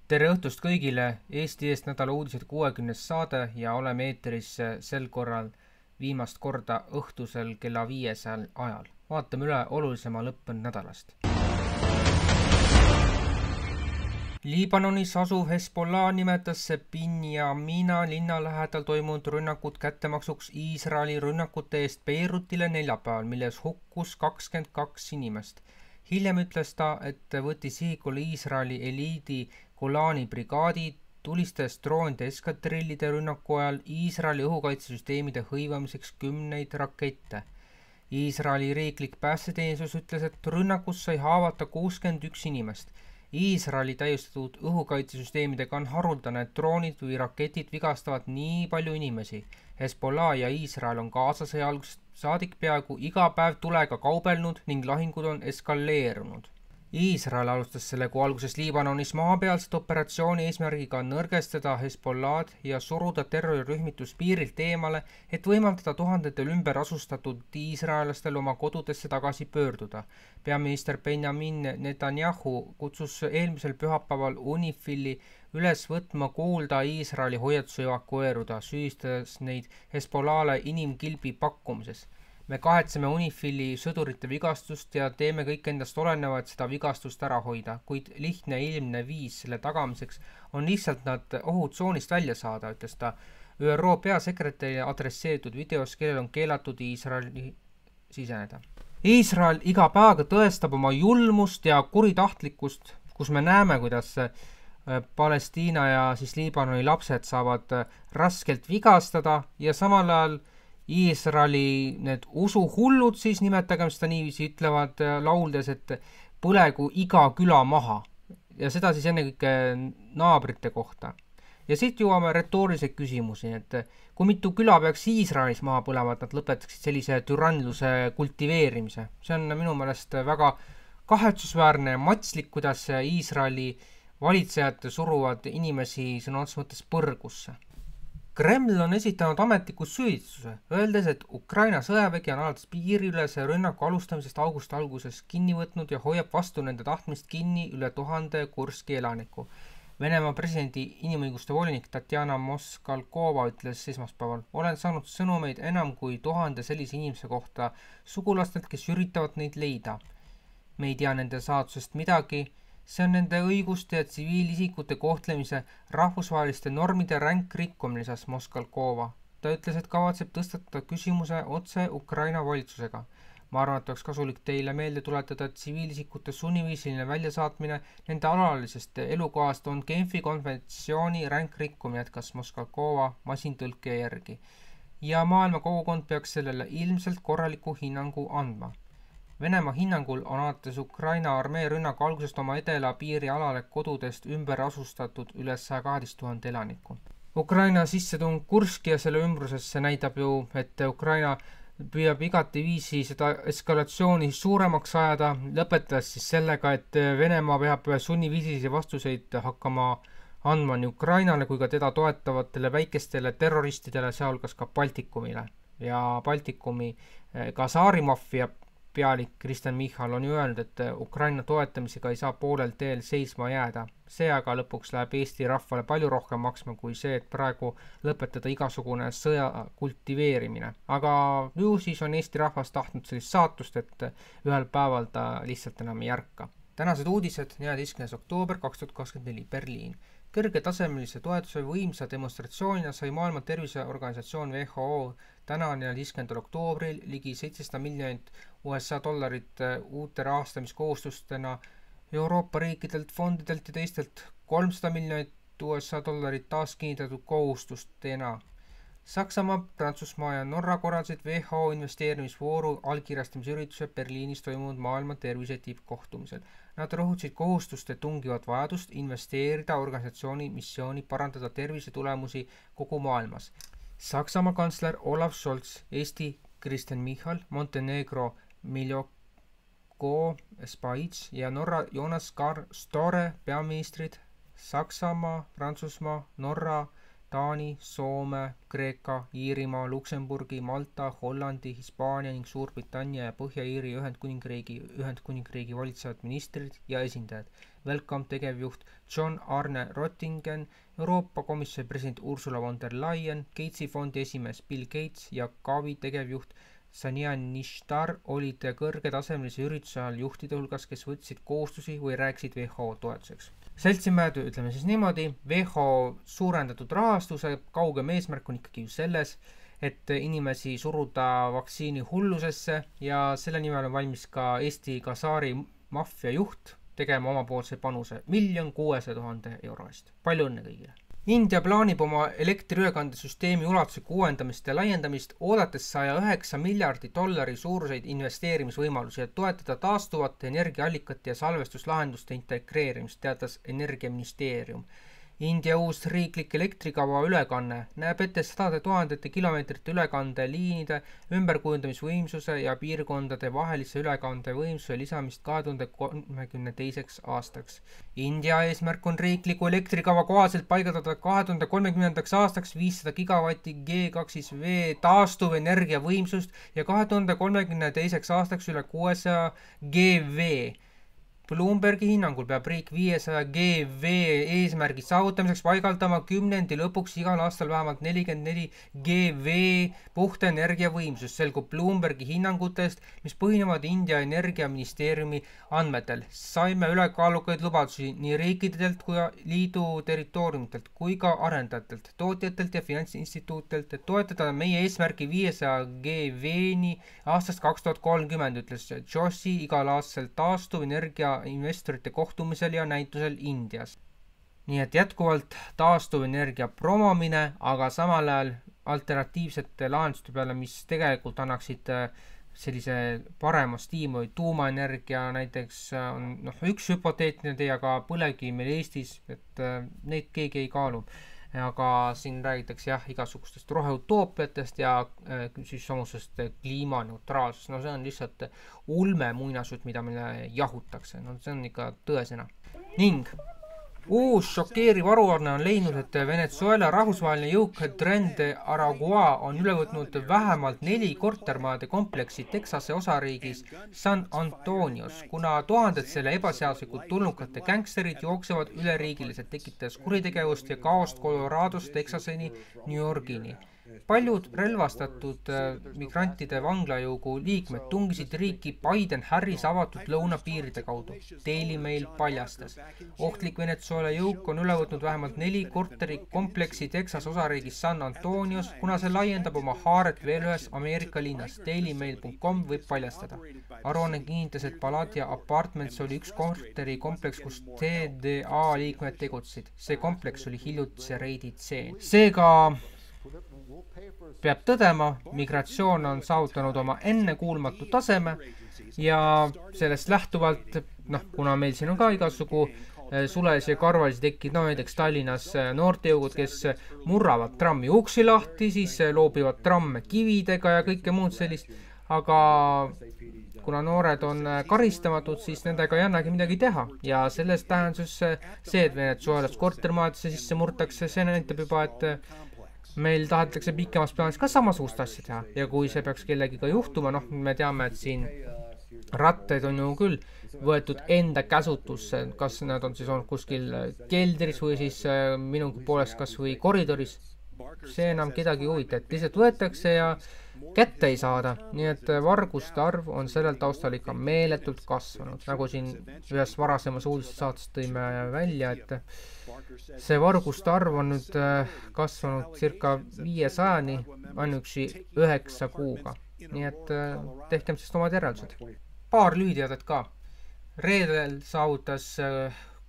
Tere õhtust kõigile, Eesti eest nädala uudised 60. saade ja oleme eeteris sel korral viimast korda õhtusel kella 5 ajal. Vaatame üle olulisema lõppenud nädalast. Liibanonis asuv Hezbollah nimetas Binjamina linna lähedal toimunud rünnakut kättemaksuks Iisraeli rünnakute eest Beirutile neljapäeval, milles hukkus 22 inimest. Hiljem ütles ta, et võttis sihikule Iisraeli eliidi Golani brigaadi, tulistas droonide eskadrillide rünnaku ajal Iisraeli õhukaitsesüsteemide hõivamiseks 10 rakette. Iisraeli riiklik päästeteenistus ütles, et rünnakus sai haavata 61 inimest. Iisraeli täiustatud õhukaitsesüsteemidega on haruldane, et droonid või raketid vigastavad nii palju inimesi. Hezbollah ja Iisrael on Gazasõja algusest saadik peaaegu iga päev tulega kaubelnud ning lahingud on eskaleerunud. Iisrael alustas selle kuu alguses Liibanonis maapealset operatsiooni eesmärgiga nõrgestada Hezbollah'd ja suruda terrorirühmitus piirilt eemale, et võimaldada tuhandetel ümber asustatud iisraelastel oma kodudesse tagasi pöörduda. Peaminister Benjamin Netanyahu kutsus eelmisel pühapäeval UNIFIL-i üles võtma kuulda Iisraeli hoiatuse evakueeruda, süüdistades neid Hezbollah'le inimkilbi pakkumises. Me kahetseme UNIFIL-i sõdurite vigastust ja teeme kõik endast oleneva, et seda vigastust ära hoida, kuid lihtne ilmne viis selle tagamiseks on lihtsalt nad ohutsoonist välja saada, ütles ta ÜRO peasekretäri adresseeritud videos, kellel on keelatud Iisraeli siseneda. Iisrael iga päevaga tõestab oma julmust ja kuritahtlikkust, kus me näeme, kuidas Palestiina ja Liibanoni lapsed saavad raskelt vigastada ja samal ajal Iisraeli need usuhullud, nimetagem seda niiviisi, ütlevad lauldes, et põlegu iga küla maha ja seda ennekõike naabrite kohta. Ja siit jõuame retoorilise küsimusi, et kui mitu küla peaks Iisraelis maha põlema, et nad lõpetaksid sellise türannluse kultiveerimise. See on minu meelest väga kahetsusväärne ja matslik, kuidas Iisraeli valitsejad suruvad inimesi sõna otseses mõttes põrgusse. Kreml on esitanud ametliku süüdistuse, öeldes, et Ukraina sõjavägi on alates piiriülese rünnaku alustamisest augusti alguses kinni võtnud ja hoiab vastu nende tahtmist kinni üle 1000 Kurski elaniku. Venemaa presidendi inimõiguste volinik Tatjana Moskalkova ütles esmaspäeval, olen saanud sõnumeid enam kui 1000 sellise inimese kohta sugulastelt, kes üritavad neid leida. Me ei tea nende saatusest midagi. See on nende õiguste ja tsiviilisikute kohtlemise rahvusvaheliste normide ränk rikkumine, lisas Moskalkova. Ta ütles, et kavatseb tõstatada küsimuse otse Ukraina valitsusega. Ma arvan, et oleks kasulik teile meelde tuletada, et tsiviilisikute sunniviisiline väljasaatmine nende alalisest elukohast on Genfi konventsiooni ränk rikkumine, jätkas Moskalkova masintõlke järgi. Ja maailma kogukond peaks sellele ilmselt korraliku hinnangu andma. Venemaa hinnangul on alates Ukraina armee rünnaku algusest oma edela piiri alale kodudest ümber asustatud üle 112 000 elaniku. Ukraina sissetung Kurski ja selle ümbrusesse näitab ju, et Ukraina püüab igati viisi seda eskalatsiooni suuremaks ajada, lõpetades sellega, et Venemaa peab sunniviisilisi vastuseid hakkama andma nii Ukrainale kui ka teda toetavatele väikestele terroristidele, sealhulgas ka Baltikumile. Ja Baltikumi ka Saarimafia pealik Kristen Michal on ju öelnud, et Ukraina toetamisega ei saa poolel teel seisma jääda. See aga lõpuks läheb Eesti rahvale palju rohkem maksma kui see, et praegu lõpetada igasugune sõja kultiveerimine. Aga ju siis on Eesti rahvas tahtnud sellist saatust, et ühel päeval ta lihtsalt enam ei ärka. Tänased uudised 14. oktoober 2024 Berliin. Kõrgetasemelise toetuse võimsa demonstratsioonina sai Maailma Terviseorganisatsioon WHO täna 14. oktoobril ligi $700 miljonit uute rahastamiskohustustena Euroopa riikidelt, fondidelt ja teistelt $300 miljonit taas kinnitatud kohustustena. Saksamaa, Prantsusmaa ja Norra korraldasid WHO investeerimisvooru allkirjastamisürituse Berliinis toimunud maailma tervise tippkohtumisel. Nad rõhutasid kohustuste tungivat vajadust investeerida organisatsiooni missiooni parandada tervise tulemusi kogu maailmas. Saksamaa kantsler Olaf Scholz, Eesti Kristen Michal, Montenegro Miljoko Spaits ja Norra Jonas Gahr Støre peaministrid Saksamaa, Prantsusmaa, Norra, Taani, Soome, Kreeka, Iirimaa, Luksemburgi, Malta, Hollandi, Hispaania ning Suurbritannia ja Põhja-Iiri Ühendkuningriigi valitsevad ministrid ja esindajad. Welcome tegevjuht John Arne Rottingen, Euroopa Komisjoni president Ursula von der Leyen, Gatesi fondi esimees Bill Gates ja Gavi tegevjuht Sania Nishtar olid kõrgetasemelise ürituse ajal juhtide hulgas, kes võtsid kohustusi või rääkisid WHO toetuseks. Seltsimäed, ütleme siis niimoodi, WHO suurendatud rahastuse kaugem eesmärk on ikkagi ju selles, et inimesi suruda vaktsiini hullusesse ja selle nimel on valmis ka Eesti Kasari maffia juht tegema omapoolse panuse 1 600 000 euro eest. Palju õnne kõigile! India plaanib oma elektriülekandesüsteemi ulatuslikku uuendamist ja laiendamist, oodates $109 miljardi suuruseid investeerimisvõimalusi ja toetada taastuvate energiaallikate ja salvestuslahenduste integreerimist, teatas Energiaministeerium. India uus riiklik elektrikava ülekanne näeb ette 100 000 kilomeetrite ülekandeliinide ümberkujundamisvõimsuse ja piirkondade vahelise ülekandevõimsuse lisamist 2032. aastaks. India eesmärk on riikliku elektrikava kohaselt paigaldada 2030. aastaks 500 gigavatti G2V taastuvenergiavõimsust ja 2032. aastaks üle 600 GV. Bloombergi hinnangul peab riik 500 GV eesmärgi saavutamiseks paigaldama 10. lõpuks igal aastal vähemalt 44 GV puhta energiavõimsust, selgub Bloombergi hinnangutest, mis põhinevad India Energiaministeeriumi andmetel. Saime ülekaalukaid lubadusi nii riikidelt kui liidu territooriumitelt kui ka arendajatelt, tootjatelt ja finantsinstituutelt, et toetada meie eesmärgi 500 GV-ni aastast 2030, ütles Joshi igal aastal taastuv energia investorite kohtumisel ja näitusel Indias. Nii et jätkuvalt taastuvenergia promomine, aga samal ajal alternatiivsete lahenduste peale, mis tegelikult annaksid sellise parema stiimuli. Tuumaenergia näiteks on üks hüpoteetne tee, aga põlevkivi meil Eestis, et neid keegi ei kaalu. Aga siin räägitakse igasugustest roheutoopiatest ja siis samusest kliimaneutraalsust. See on lihtsalt ulme muinasjutt, mida meile jahutakse. See on ikka tõesena. Ning uus šokeeriv aruanne on leidnud, et Venezuela rahvusvaheline jõuk Tren de Aragua on üle võtnud vähemalt 4 kortermaade kompleksi Texase osariigis San Antonios, kuna tuhanded selle ebaseaduslikult tulnukate gängsterid jooksevad üleriigiliselt, tekitades kuritegevust ja kaost Coloradost Texaseni New Yorgini. Paljud relvastatud migrantide vanglajõugu liikmed tungisid riiki Biden-Harris avatud lõunapiiride kaudu. Daily Mail paljastas. Ohtlik Venezuela jõuk on üle võtnud vähemalt 4 korterikompleksi Texas osariigis San Antonios, kuna see laiendab oma haaret veel ühes Ameerika linnas. DailyMail.com võib paljastada. Aruanne kinnitas, et Paladia Apartments oli üks korterikompleks, kus TDA liikmed tegutsid. See kompleks oli hiljutise reidi tseen. Seega peab tõdema, migratsioon on saavutanud oma ennekuulmatu taseme ja sellest lähtuvalt, kuna meil siin on ka igasugu sules ja karvalisi tekid, näiteks Tallinnas noortejõugud, kes murravad trammi uksi lahti, siis loobivad tramme kividega ja kõike muud sellist, aga kuna noored on karistamatud, siis nendega ei annagi midagi teha ja selles tähenduses see, et Venezuelas kortermaadesse sisse murtakse, see näitab juba, et meil tahetakse pikemas plaanis ka samasugust asja teha ja kui see peaks kellegiga juhtuma, me teame, et siin ratteid on ju küll võetud enda käsutusse, kas nad on siis olnud kuskil keldris või siis minugi poolest kas või koridoris, see enam kedagi huvita, et lihtsalt võetakse ja kätte ei saada, nii et varguste arv on sellel taustal ikka meeletult kasvanud, nagu siin ühes varasemas uudissaates tõime välja, et see varguste arv on nüüd kasvanud circa 500-ni ainuüksi 9 kuuga, nii et tehkem sest omad järeldused. Paar lühiteadet ka. Reedel saavutas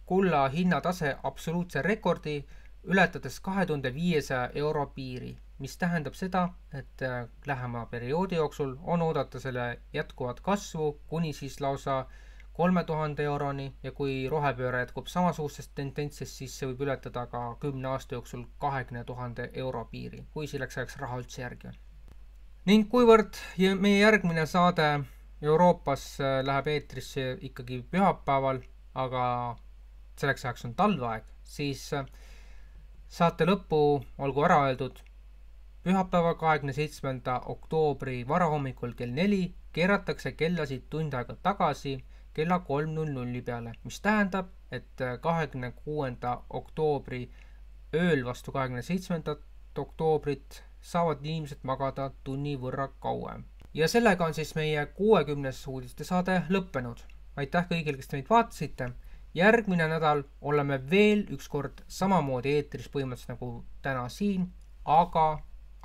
kulla hinnatase absoluutse rekordi, ületades 2500 euro piiri, mis tähendab seda, et lähema perioodi jooksul on oodata selle jätkuvat kasvu kuni siis lausa 3000 euroni ja kui rohepööre jätkub samasugustest tendentsist, siis see võib ületada ka 10 aasta jooksul 20 000 euro piiri, kui selleks ajaks raha üldse järgi on. Ning kuivõrd meie järgmine saade Euroopas läheb eetrisse ikkagi pühapäeval, aga selleks ajaks on talveaeg, siis Saate lõppu olgu ära öeldud, pühapäeva 27. oktoobri varahommikul kell 4 keeratakse kellasid tund aega tagasi kella 3:00 peale, mis tähendab, et 26. oktoobri ööl vastu 27. oktoobrit saavad inimesed magada tunni võrra kauem. Ja sellega on siis meie 60. uudistesaade lõppenud. Aitäh kõigil, kes meid vaatasite. Järgmine nädal oleme veel ükskord samamoodi eetris põhimõtteliselt nagu täna siin, aga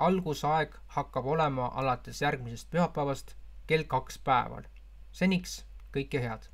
algusaeg hakkab olema alates järgmisest pühapäevast kell 2 päeval. Seniks kõike head!